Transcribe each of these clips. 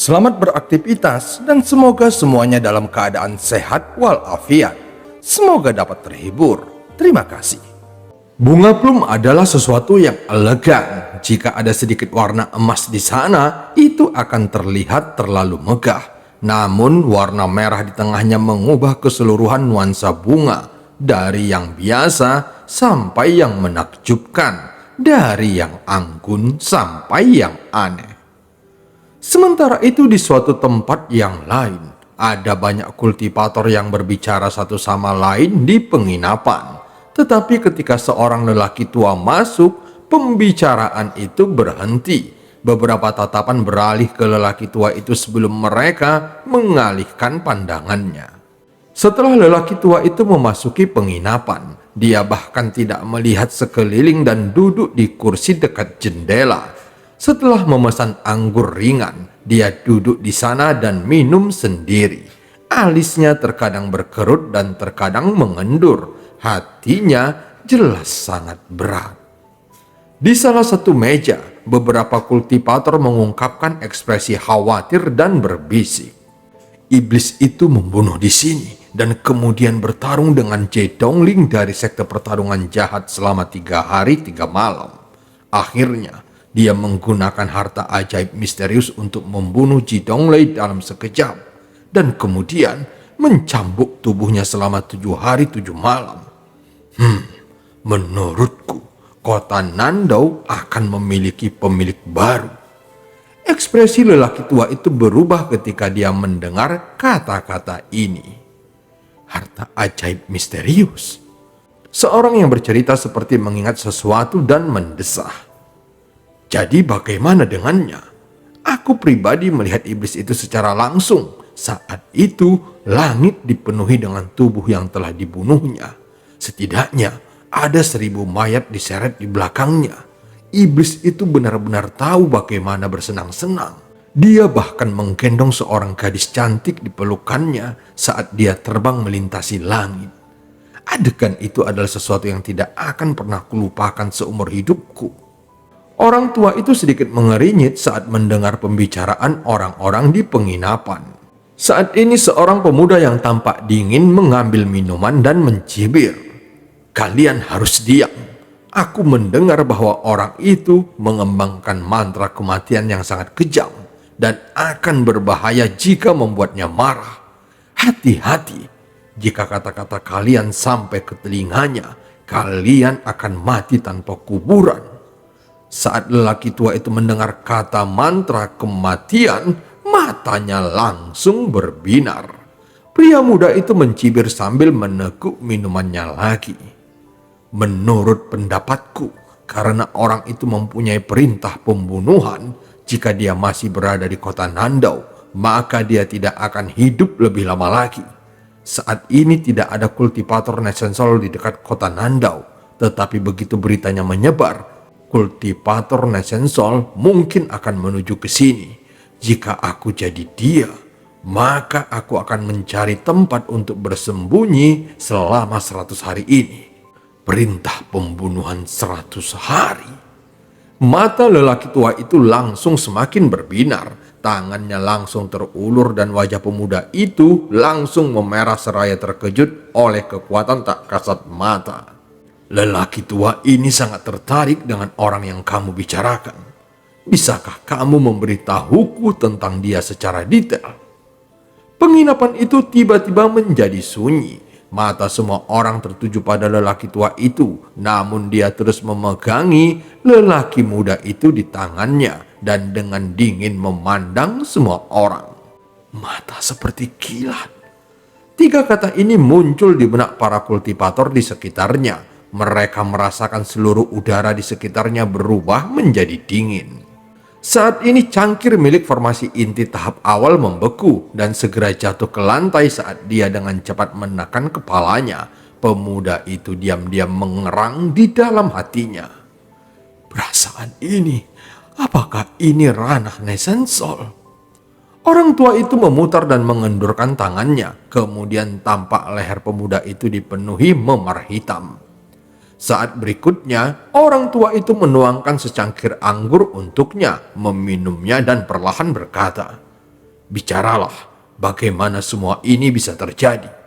Selamat beraktivitas dan semoga semuanya dalam keadaan sehat walafiat. Semoga dapat terhibur. Terima kasih. Bunga plum adalah sesuatu yang elegan. Jika ada sedikit warna emas di sana, itu akan terlihat terlalu megah. Namun warna merah di tengahnya mengubah keseluruhan nuansa bunga. Dari yang biasa sampai yang menakjubkan. Dari yang anggun sampai yang aneh. Sementara itu di suatu tempat yang lain, ada banyak kultivator yang berbicara satu sama lain di penginapan. Tetapi ketika seorang lelaki tua masuk, pembicaraan itu berhenti. Beberapa tatapan beralih ke lelaki tua itu sebelum mereka mengalihkan pandangannya. Setelah lelaki tua itu memasuki penginapan, dia bahkan tidak melihat sekeliling dan duduk di kursi dekat jendela. Setelah memesan anggur ringan, dia duduk di sana dan minum sendiri. Alisnya terkadang berkerut dan terkadang mengendur. Hatinya jelas sangat berat. Di salah satu meja, beberapa kultivator mengungkapkan ekspresi khawatir dan berbisik. Iblis itu membunuh di sini dan kemudian bertarung dengan Jae Dongling dari sekte pertarungan jahat selama 3 hari 3 malam. Akhirnya, dia menggunakan harta ajaib misterius untuk membunuh Ji Donglei dalam sekejap dan kemudian mencambuk tubuhnya selama 7 hari 7 malam. Menurutku, kota Nandau akan memiliki pemilik baru. Ekspresi lelaki tua itu berubah ketika dia mendengar kata-kata ini. Harta ajaib misterius. Seorang yang bercerita seperti mengingat sesuatu dan mendesah. Jadi bagaimana dengannya? Aku pribadi melihat iblis itu secara langsung. Saat itu langit dipenuhi dengan tubuh yang telah dibunuhnya. Setidaknya ada 1000 mayat diseret di belakangnya. Iblis itu benar-benar tahu bagaimana bersenang-senang. Dia bahkan menggendong seorang gadis cantik di pelukannya saat dia terbang melintasi langit. Adegan itu adalah sesuatu yang tidak akan pernah kulupakan seumur hidupku. Orang tua itu sedikit mengerinyit saat mendengar pembicaraan orang-orang di penginapan. Saat ini seorang pemuda yang tampak dingin mengambil minuman dan mencibir. Kalian harus diam. Aku mendengar bahwa orang itu mengembangkan mantra kematian yang sangat kejam dan akan berbahaya jika membuatnya marah. Hati-hati, jika kata-kata kalian sampai ke telinganya, kalian akan mati tanpa kuburan. Saat lelaki tua itu mendengar kata mantra kematian, matanya langsung berbinar. Pria muda itu mencibir sambil meneguk minumannya lagi. Menurut pendapatku, karena orang itu mempunyai perintah pembunuhan, jika dia masih berada di kota Nandau, maka dia tidak akan hidup lebih lama lagi. Saat ini tidak ada kultivator Nesensol di dekat kota Nandau, tetapi begitu beritanya menyebar, kultivator Nesensol mungkin akan menuju ke sini. Jika aku jadi dia, maka aku akan mencari tempat untuk bersembunyi selama 100 hari ini. Perintah pembunuhan 100 hari. Mata lelaki tua itu langsung semakin berbinar. Tangannya langsung terulur dan wajah pemuda itu langsung memerah seraya terkejut oleh kekuatan tak kasat mata. Lelaki tua ini sangat tertarik dengan orang yang kamu bicarakan. Bisakah kamu memberitahuku tentang dia secara detail? Penginapan itu tiba-tiba menjadi sunyi. Mata semua orang tertuju pada lelaki tua itu. Namun dia terus memegangi lelaki muda itu di tangannya. Dan dengan dingin memandang semua orang. Mata seperti kilat. 3 kata ini muncul di benak para kultivator di sekitarnya. Mereka merasakan seluruh udara di sekitarnya berubah menjadi dingin. Saat ini cangkir milik formasi inti tahap awal membeku dan segera jatuh ke lantai saat dia dengan cepat menekan kepalanya. Pemuda itu diam-diam mengerang di dalam hatinya. Perasaan ini, apakah ini ranah Nesensol? Orang tua itu memutar dan mengendurkan tangannya. Kemudian tampak leher pemuda itu dipenuhi memar hitam. Saat berikutnya, orang tua itu menuangkan secangkir anggur untuknya, meminumnya dan perlahan berkata, Bicaralah, bagaimana semua ini bisa terjadi?"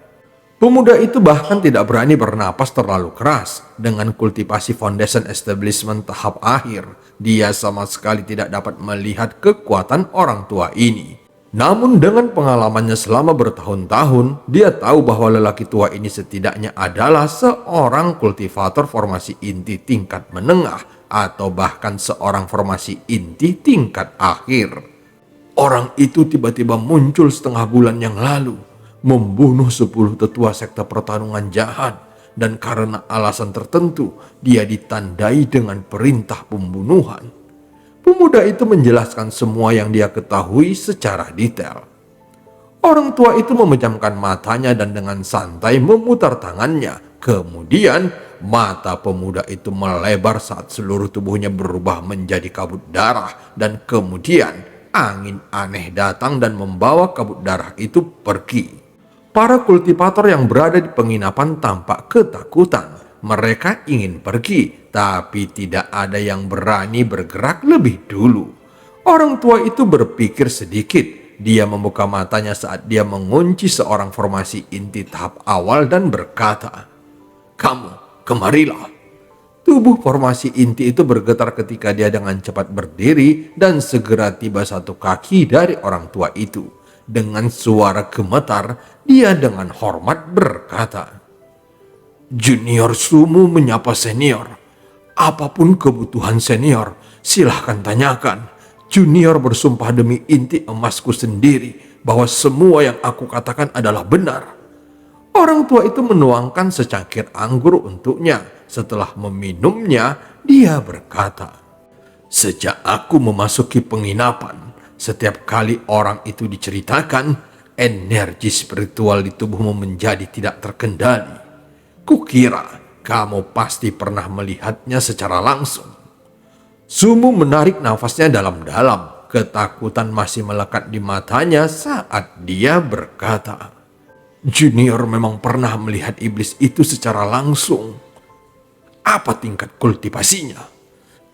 Pemuda itu bahkan tidak berani bernapas terlalu keras. Dengan kultivasi foundation establishment tahap akhir, dia sama sekali tidak dapat melihat kekuatan orang tua ini. Namun dengan pengalamannya selama bertahun-tahun, dia tahu bahwa lelaki tua ini setidaknya adalah seorang kultivator formasi inti tingkat menengah atau bahkan seorang formasi inti tingkat akhir. Orang itu tiba-tiba muncul setengah bulan yang lalu, membunuh 10 tetua sekte pertarungan jahat, dan karena alasan tertentu dia ditandai dengan perintah pembunuhan. Pemuda itu menjelaskan semua yang dia ketahui secara detail. Orang tua itu memejamkan matanya dan dengan santai memutar tangannya. Kemudian mata pemuda itu melebar saat seluruh tubuhnya berubah menjadi kabut darah, dan kemudian angin aneh datang dan membawa kabut darah itu pergi. Para kultivator yang berada di penginapan tampak ketakutan. Mereka ingin pergi, tapi tidak ada yang berani bergerak lebih dulu. Orang tua itu berpikir sedikit. Dia membuka matanya saat dia mengunci seorang formasi inti tahap awal dan berkata, "Kamu, kemarilah." Tubuh formasi inti itu bergetar ketika dia dengan cepat berdiri dan segera tiba satu kaki dari orang tua itu. Dengan suara gemetar, dia dengan hormat berkata, "Junior Sumu menyapa senior. Apapun kebutuhan senior, silahkan tanyakan. Junior bersumpah demi inti emasku sendiri bahwa semua yang aku katakan adalah benar." Orang tua itu menuangkan secangkir anggur untuknya. Setelah meminumnya, dia berkata, "Sejak aku memasuki penginapan, setiap kali orang itu diceritakan, energi spiritual di tubuhmu menjadi tidak terkendali. Kukira kamu pasti pernah melihatnya secara langsung." Sumu menarik nafasnya dalam-dalam. Ketakutan masih melekat di matanya saat dia berkata, "Junior memang pernah melihat iblis itu secara langsung. Apa tingkat kultivasinya?"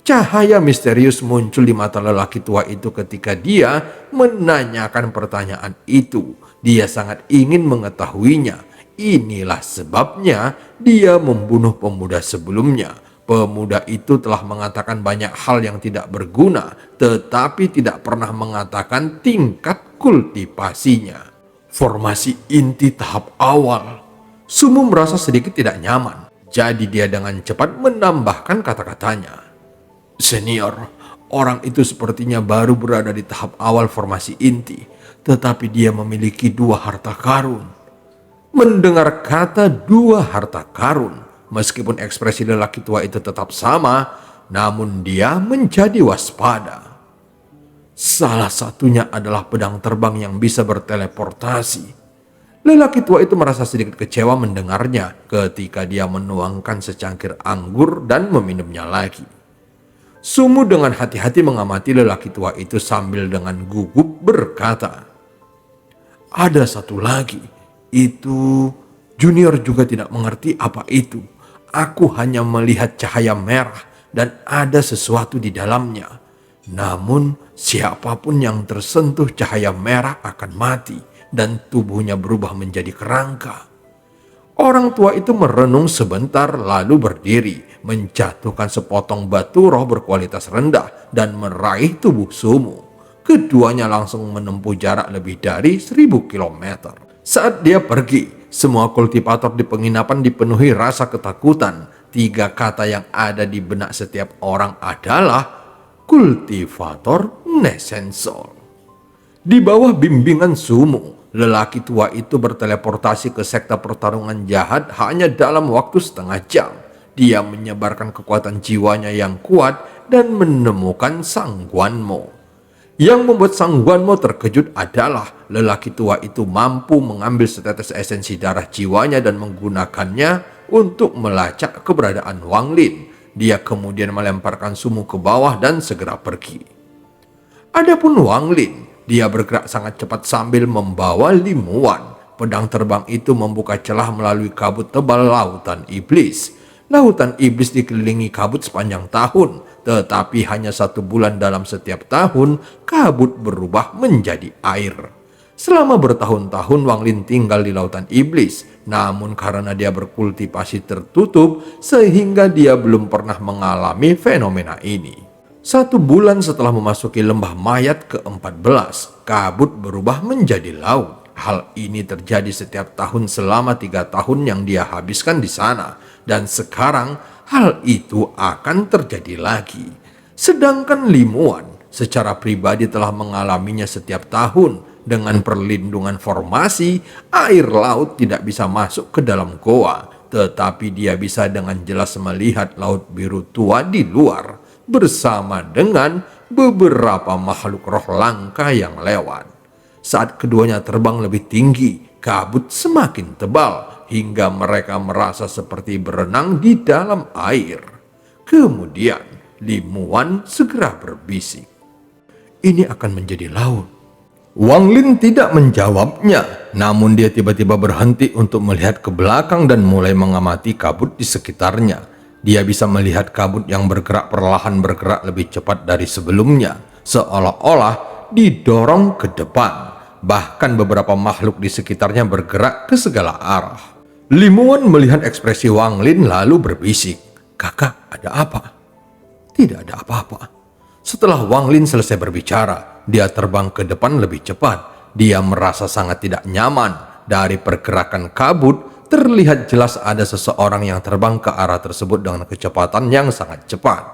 Cahaya misterius muncul di mata lelaki tua itu ketika dia menanyakan pertanyaan itu. Dia sangat ingin mengetahuinya. Inilah sebabnya dia membunuh pemuda sebelumnya. Pemuda itu telah mengatakan banyak hal yang tidak berguna, tetapi tidak pernah mengatakan tingkat kultivasinya. Formasi inti tahap awal. Sumu merasa sedikit tidak nyaman. Jadi dia dengan cepat menambahkan kata-katanya, "Senior, orang itu sepertinya baru berada di tahap awal formasi inti, tetapi dia memiliki 2 harta karun." Mendengar kata 2 harta karun, meskipun ekspresi lelaki tua itu tetap sama, namun dia menjadi waspada. Salah satunya adalah pedang terbang yang bisa berteleportasi. Lelaki tua itu merasa sedikit kecewa mendengarnya ketika dia menuangkan secangkir anggur dan meminumnya lagi. Sumu dengan hati-hati mengamati lelaki tua itu sambil dengan gugup berkata, "Ada satu lagi, itu Junior juga tidak mengerti apa itu. Aku hanya melihat cahaya merah dan ada sesuatu di dalamnya. Namun siapapun yang tersentuh cahaya merah akan mati dan tubuhnya berubah menjadi kerangka." Orang tua itu merenung sebentar lalu berdiri, menjatuhkan sepotong batu roh berkualitas rendah dan meraih tubuh Sumu. Keduanya langsung menempuh jarak lebih dari 1000 kilometer. Saat dia pergi, semua kultivator di penginapan dipenuhi rasa ketakutan. 3 kata yang ada di benak setiap orang adalah kultivator Nesensol. Di bawah bimbingan Sumu, lelaki tua itu berteleportasi ke sekte pertarungan jahat hanya dalam waktu setengah jam. Dia menyebarkan kekuatan jiwanya yang kuat dan menemukan Sang Guanmo. Yang membuat Sang Guanmo terkejut adalah lelaki tua itu mampu mengambil setetes esensi darah jiwanya dan menggunakannya untuk melacak keberadaan Wang Lin. Dia kemudian melemparkan Sumu ke bawah dan segera pergi. Adapun Wang Lin, dia bergerak sangat cepat sambil membawa limuan. Pedang terbang itu membuka celah melalui kabut tebal lautan iblis. Lautan iblis dikelilingi kabut sepanjang tahun, tetapi hanya 1 bulan dalam setiap tahun kabut berubah menjadi air. Selama bertahun-tahun Wang Lin tinggal di lautan iblis, namun karena dia berkultivasi tertutup sehingga dia belum pernah mengalami fenomena ini. 1 bulan setelah memasuki lembah mayat ke-14, kabut berubah menjadi laut. Hal ini terjadi setiap tahun selama 3 tahun yang dia habiskan di sana, dan sekarang hal itu akan terjadi lagi. Sedangkan Limuan secara pribadi telah mengalaminya setiap tahun. Dengan perlindungan formasi, air laut tidak bisa masuk ke dalam goa, tetapi dia bisa dengan jelas melihat laut biru tua di luar bersama dengan beberapa makhluk roh langka yang lewat. Saat keduanya terbang lebih tinggi, kabut semakin tebal hingga mereka merasa seperti berenang di dalam air. Kemudian Limuan segera berbisik, "Ini akan menjadi laut." Wang Lin tidak menjawabnya, namun dia tiba-tiba berhenti untuk melihat ke belakang dan mulai mengamati kabut di sekitarnya. Dia bisa melihat kabut yang perlahan bergerak lebih cepat dari sebelumnya, seolah-olah didorong ke depan. Bahkan beberapa makhluk di sekitarnya bergerak ke segala arah. Limuan melihat ekspresi Wang Lin lalu berbisik, "Kakak, ada apa?" "Tidak ada apa-apa." Setelah Wang Lin selesai berbicara, dia terbang ke depan lebih cepat. Dia merasa sangat tidak nyaman. Dari pergerakan kabut, terlihat jelas ada seseorang yang terbang ke arah tersebut dengan kecepatan yang sangat cepat.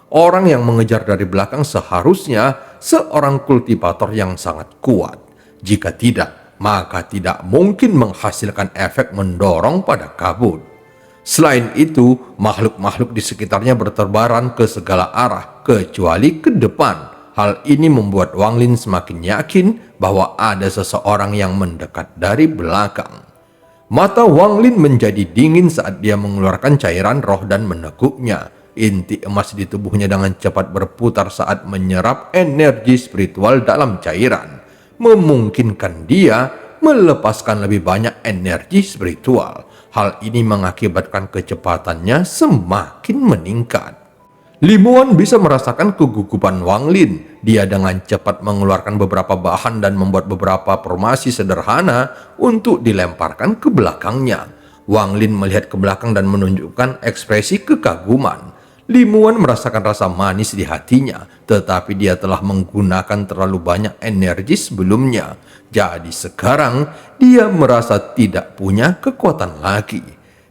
Orang yang mengejar dari belakang seharusnya seorang kultivator yang sangat kuat. Jika tidak, maka tidak mungkin menghasilkan efek mendorong pada kabut. Selain itu, makhluk-makhluk di sekitarnya berterbaran ke segala arah, kecuali ke depan. Hal ini membuat Wang Lin semakin yakin bahwa ada seseorang yang mendekat dari belakang. Mata Wang Lin menjadi dingin saat dia mengeluarkan cairan roh dan meneguknya. Inti emas di tubuhnya dengan cepat berputar saat menyerap energi spiritual dalam cairan, memungkinkan dia melepaskan lebih banyak energi spiritual. Hal ini mengakibatkan kecepatannya semakin meningkat. Limuan bisa merasakan kegugupan Wang Lin. Dia dengan cepat mengeluarkan beberapa bahan dan membuat beberapa formasi sederhana untuk dilemparkan ke belakangnya. Wang Lin melihat ke belakang dan menunjukkan ekspresi kekaguman. Limuan merasakan rasa manis di hatinya, tetapi dia telah menggunakan terlalu banyak energi sebelumnya. Jadi sekarang dia merasa tidak punya kekuatan lagi.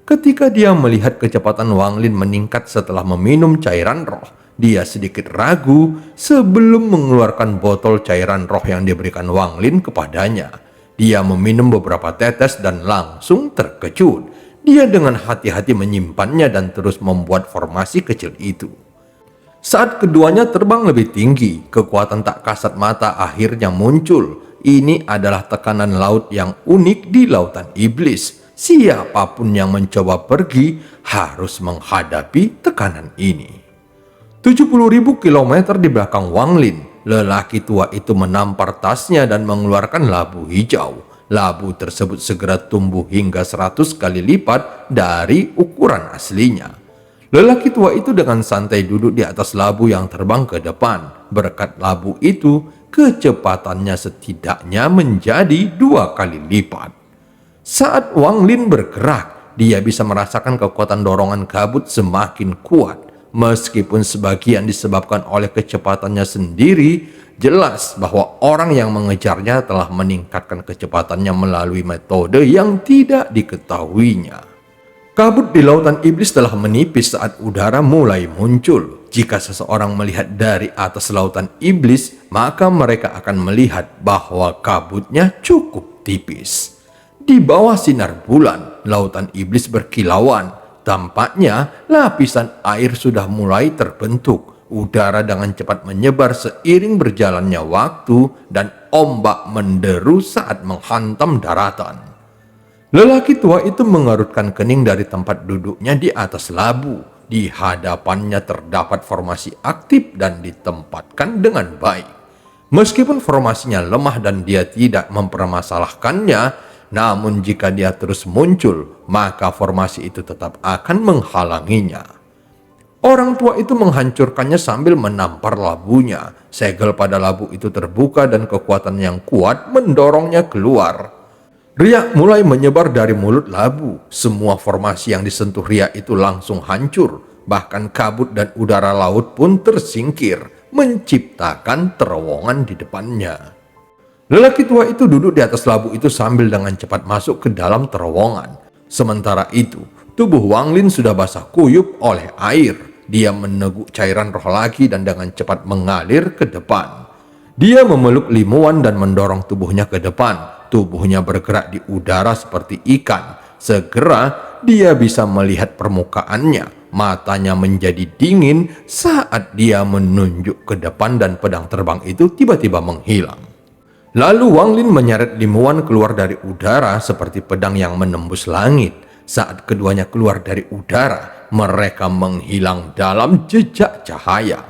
Ketika dia melihat kecepatan Wang Lin meningkat setelah meminum cairan roh, dia sedikit ragu sebelum mengeluarkan botol cairan roh yang diberikan Wang Lin kepadanya. Dia meminum beberapa tetes dan langsung terkejut. Dia dengan hati-hati menyimpannya dan terus membuat formasi kecil itu. Saat keduanya terbang lebih tinggi, kekuatan tak kasat mata akhirnya muncul. Ini adalah tekanan laut yang unik di lautan iblis. Siapapun yang mencoba pergi harus menghadapi tekanan ini. 70.000 kilometer di belakang Wang Lin, lelaki tua itu menampar tasnya dan mengeluarkan labu hijau. Labu tersebut segera tumbuh hingga 100 kali lipat dari ukuran aslinya. Lelaki tua itu dengan santai duduk di atas labu yang terbang ke depan. Berkat labu itu, kecepatannya setidaknya menjadi 2 kali lipat. Saat Wang Lin bergerak, dia bisa merasakan kekuatan dorongan kabut semakin kuat. Meskipun sebagian disebabkan oleh kecepatannya sendiri, jelas bahwa orang yang mengejarnya telah meningkatkan kecepatannya melalui metode yang tidak diketahuinya. Kabut di lautan iblis telah menipis saat udara mulai muncul. Jika seseorang melihat dari atas lautan iblis, maka mereka akan melihat bahwa kabutnya cukup tipis. Di bawah sinar bulan, lautan iblis berkilauan. Tampaknya lapisan air sudah mulai terbentuk. Udara dengan cepat menyebar seiring berjalannya waktu dan ombak menderu saat menghantam daratan. Lelaki tua itu mengerutkan kening dari tempat duduknya di atas labu. Di hadapannya terdapat formasi aktif dan ditempatkan dengan baik. Meskipun formasinya lemah dan dia tidak mempermasalahkannya, namun jika dia terus muncul, maka formasi itu tetap akan menghalanginya. Orang tua itu menghancurkannya sambil menampar labunya. Segel pada labu itu terbuka dan kekuatan yang kuat mendorongnya keluar. Riak mulai menyebar dari mulut labu. Semua formasi yang disentuh riak itu langsung hancur. Bahkan kabut dan udara laut pun tersingkir, menciptakan terowongan di depannya. Lelaki tua itu duduk di atas labu itu sambil dengan cepat masuk ke dalam terowongan. Sementara itu, tubuh Wang Lin sudah basah kuyup oleh air. Dia meneguk cairan roh lagi dan dengan cepat mengalir ke depan. Dia memeluk Limuan dan mendorong tubuhnya ke depan. Tubuhnya bergerak di udara seperti ikan. Segera dia bisa melihat permukaannya. Matanya menjadi dingin saat dia menunjuk ke depan dan pedang terbang itu tiba-tiba menghilang. Lalu Wang Lin menyeret Limuan keluar dari udara seperti pedang yang menembus langit. Saat keduanya keluar dari udara, mereka menghilang dalam jejak cahaya.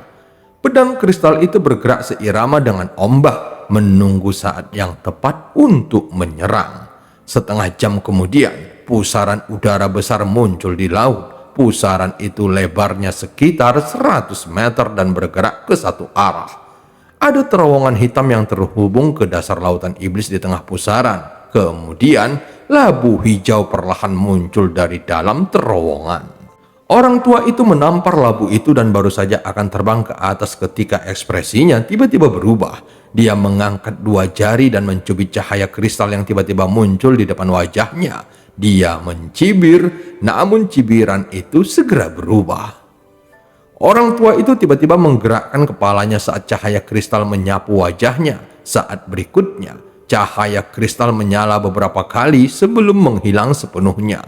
Pedang kristal itu bergerak seirama dengan ombak, menunggu saat yang tepat untuk menyerang. Setengah jam kemudian, pusaran udara besar muncul di laut. Pusaran itu lebarnya sekitar 100 meter dan bergerak ke satu arah. Ada terowongan hitam yang terhubung ke dasar lautan iblis di tengah pusaran. Kemudian, labu hijau perlahan muncul dari dalam terowongan. Orang tua itu menampar labu itu dan baru saja akan terbang ke atas ketika ekspresinya tiba-tiba berubah. Dia mengangkat dua jari dan mencubit cahaya kristal yang tiba-tiba muncul di depan wajahnya. Dia mencibir, namun cibiran itu segera berubah. Orang tua itu tiba-tiba menggerakkan kepalanya saat cahaya kristal menyapu wajahnya. Saat berikutnya, cahaya kristal menyala beberapa kali sebelum menghilang sepenuhnya.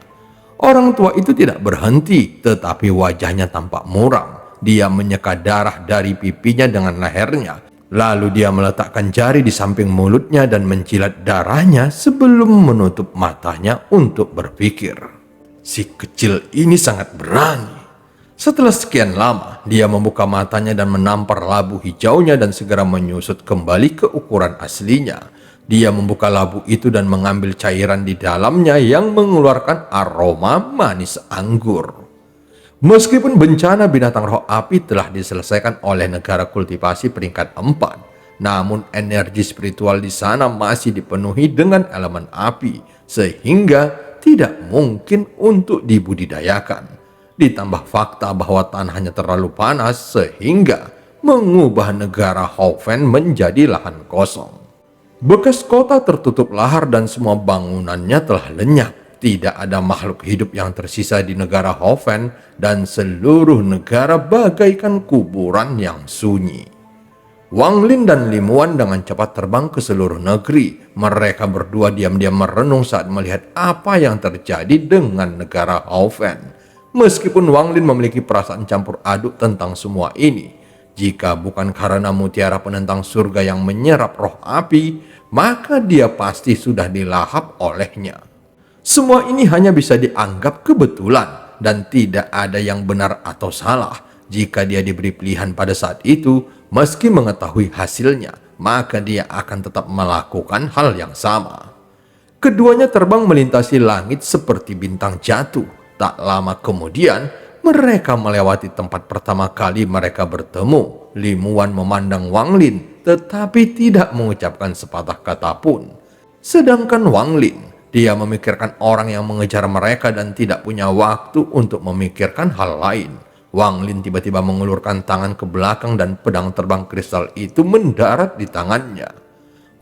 Orang tua itu tidak berhenti, tetapi wajahnya tampak muram. Dia menyeka darah dari pipinya dengan lehernya. Lalu dia meletakkan jari di samping mulutnya dan menjilat darahnya sebelum menutup matanya untuk berpikir. Si kecil ini sangat berani. Setelah sekian lama, dia membuka matanya dan menampar labu hijaunya dan segera menyusut kembali ke ukuran aslinya. Dia membuka labu itu dan mengambil cairan di dalamnya yang mengeluarkan aroma manis anggur. Meskipun bencana binatang roh api telah diselesaikan oleh negara kultivasi peringkat 4, namun energi spiritual di sana masih dipenuhi dengan elemen api, sehingga tidak mungkin untuk dibudidayakan. Ditambah fakta bahwa tanahnya terlalu panas sehingga mengubah negara Hoven menjadi lahan kosong. Bekas kota tertutup lahar dan semua bangunannya telah lenyap. Tidak ada makhluk hidup yang tersisa di negara Hoven dan seluruh negara bagaikan kuburan yang sunyi. Wang Lin dan Limuan dengan cepat terbang ke seluruh negeri. Mereka berdua diam-diam merenung saat melihat apa yang terjadi dengan negara Hoven. Meskipun Wang Lin memiliki perasaan campur aduk tentang semua ini, jika bukan karena mutiara penentang surga yang menyerap roh api, maka dia pasti sudah dilahap olehnya. Semua ini hanya bisa dianggap kebetulan dan tidak ada yang benar atau salah. Jika dia diberi pilihan pada saat itu, meski mengetahui hasilnya, maka dia akan tetap melakukan hal yang sama. Keduanya terbang melintasi langit seperti bintang jatuh. Tak lama kemudian, mereka melewati tempat pertama kali mereka bertemu. Limuan memandang Wang Lin, tetapi tidak mengucapkan sepatah kata pun. Sedangkan Wang Lin, dia memikirkan orang yang mengejar mereka dan tidak punya waktu untuk memikirkan hal lain. Wang Lin tiba-tiba mengulurkan tangan ke belakang dan pedang terbang kristal itu mendarat di tangannya.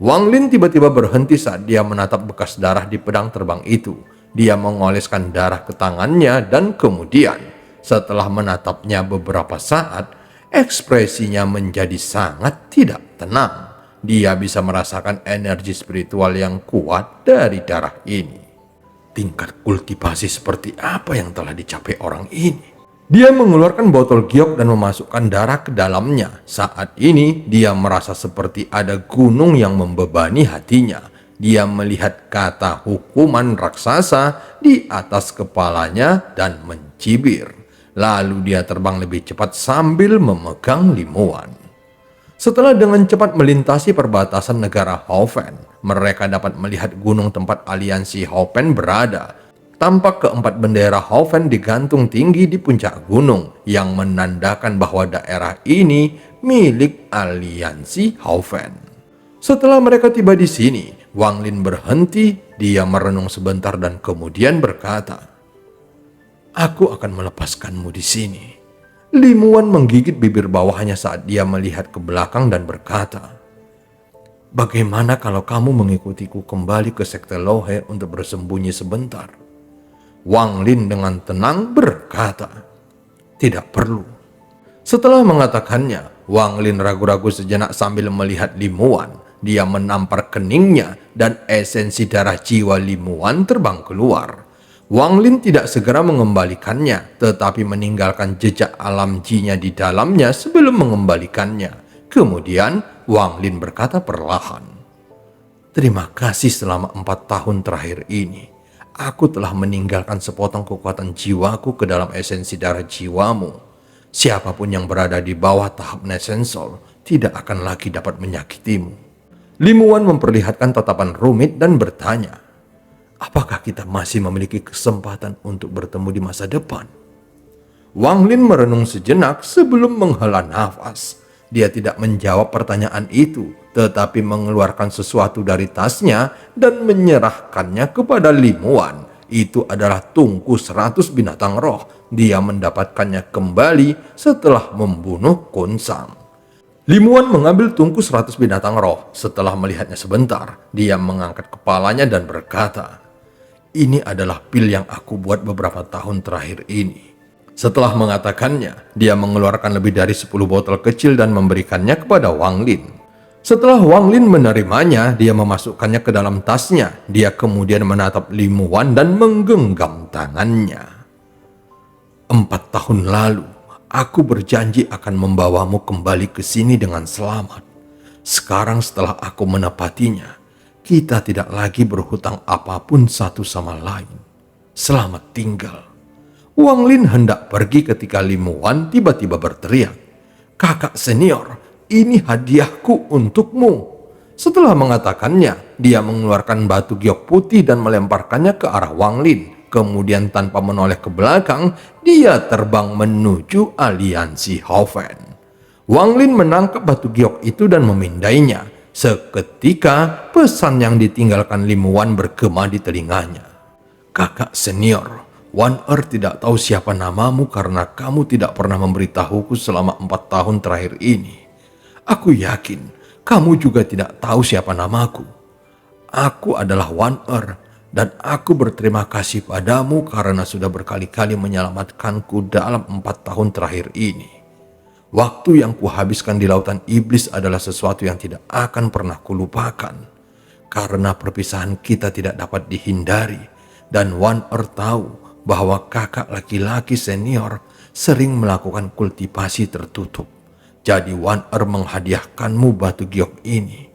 Wang Lin tiba-tiba berhenti saat dia menatap bekas darah di pedang terbang itu. Dia mengoleskan darah ke tangannya dan kemudian setelah menatapnya beberapa saat, ekspresinya menjadi sangat tidak tenang. Dia bisa merasakan energi spiritual yang kuat dari darah ini. Tingkat kultivasi seperti apa yang telah dicapai orang ini? Dia mengeluarkan botol giok dan memasukkan darah ke dalamnya. Saat ini dia merasa seperti ada gunung yang membebani hatinya. Dia melihat kata hukuman raksasa di atas kepalanya dan mencibir. Lalu dia terbang lebih cepat sambil memegang Limuan. Setelah dengan cepat melintasi perbatasan negara Hoven, mereka dapat melihat gunung tempat aliansi Hoven berada. tampak keempat bendera Haufen digantung tinggi di puncak gunung yang menandakan bahwa daerah ini milik aliansi Haufen. Setelah mereka tiba di sini, Wang Lin berhenti, dia merenung sebentar dan kemudian berkata, "Aku akan melepaskanmu di sini." Limuan menggigit bibir bawahnya saat dia melihat ke belakang dan berkata, "Bagaimana kalau kamu mengikutiku kembali ke sekte Lohe untuk bersembunyi sebentar?" Wang Lin dengan tenang berkata, "Tidak perlu." Setelah mengatakannya, Wang Lin ragu-ragu sejenak sambil melihat Limuan. Dia menampar keningnya dan esensi darah jiwa Limuan terbang keluar. Wang Lin tidak segera mengembalikannya, tetapi meninggalkan jejak alam ji-nya di dalamnya sebelum mengembalikannya. Kemudian Wang Lin berkata perlahan, "Terima kasih selama 4 tahun terakhir ini. Aku telah meninggalkan sepotong kekuatan jiwaku ke dalam esensi darah jiwamu. Siapapun yang berada di bawah tahap Nesensol tidak akan lagi dapat menyakitimu." Limuan memperlihatkan tatapan rumit dan bertanya, "Apakah kita masih memiliki kesempatan untuk bertemu di masa depan?" Wang Lin merenung sejenak sebelum menghela nafas. Dia tidak menjawab pertanyaan itu, tetapi mengeluarkan sesuatu dari tasnya dan menyerahkannya kepada Limuan. Itu adalah tungku 100 binatang roh. Dia mendapatkannya kembali setelah membunuh Kunsang. Limuan mengambil tungku 100 binatang roh. Setelah melihatnya sebentar, dia mengangkat kepalanya dan berkata, "Ini adalah pil yang aku buat beberapa tahun terakhir ini." Setelah mengatakannya, dia mengeluarkan lebih dari 10 botol kecil dan memberikannya kepada Wang Lin. Setelah Wang Lin menerimanya, dia memasukkannya ke dalam tasnya. Dia kemudian menatap Limuan dan menggenggam tangannya. 4 tahun lalu, aku berjanji akan membawamu kembali ke sini dengan selamat. Sekarang setelah aku menepatinya, kita tidak lagi berhutang apapun satu sama lain. Selamat tinggal." Wang Lin hendak pergi ketika Limuan tiba-tiba berteriak, "Kakak senior, ini hadiahku untukmu." Setelah mengatakannya, dia mengeluarkan batu giok putih dan melemparkannya ke arah Wang Lin. Kemudian tanpa menoleh ke belakang, dia terbang menuju aliansi Haufen. Wang Lin menangkap batu giok itu dan memindainya. Seketika, pesan yang ditinggalkan Limuan bergema di telinganya. "Kakak senior, One Earth tidak tahu siapa namamu karena kamu tidak pernah memberitahuku selama 4 tahun terakhir ini. Aku yakin kamu juga tidak tahu siapa namaku. Aku adalah One Earth dan aku berterima kasih padamu karena sudah berkali-kali menyelamatkanku dalam 4 tahun terakhir ini. Waktu yang kuhabiskan di lautan iblis adalah sesuatu yang tidak akan pernah kulupakan. Karena perpisahan kita tidak dapat dihindari dan One Earth tahu bahwa kakak laki-laki senior sering melakukan kultivasi tertutup. Jadi One Earth menghadiahkanmu batu giok ini.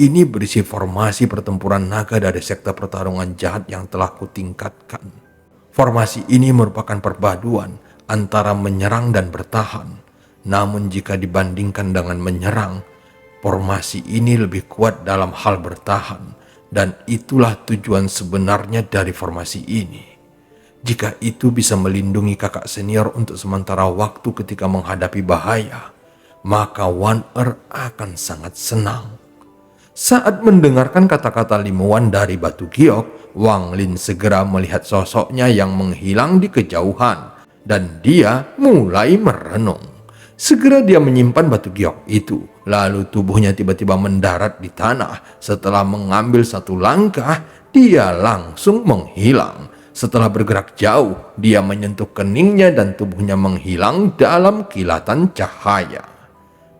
Ini berisi formasi pertempuran naga dari sekte pertarungan jahat yang telah kutingkatkan. Formasi ini merupakan perpaduan antara menyerang dan bertahan. Namun jika dibandingkan dengan menyerang, formasi ini lebih kuat dalam hal bertahan. Dan itulah tujuan sebenarnya dari formasi ini. Jika itu bisa melindungi kakak senior untuk sementara waktu ketika menghadapi bahaya, maka One Earth akan sangat senang." Saat mendengarkan kata-kata Limuan dari batu giok, Wang Lin segera melihat sosoknya yang menghilang di kejauhan, dan dia mulai merenung. Segera dia menyimpan batu giok itu, lalu tubuhnya tiba-tiba mendarat di tanah. Setelah mengambil satu langkah, dia langsung menghilang. Setelah bergerak jauh, dia menyentuh keningnya dan tubuhnya menghilang dalam kilatan cahaya.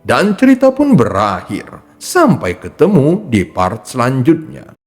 Dan cerita pun berakhir. Sampai ketemu di part selanjutnya.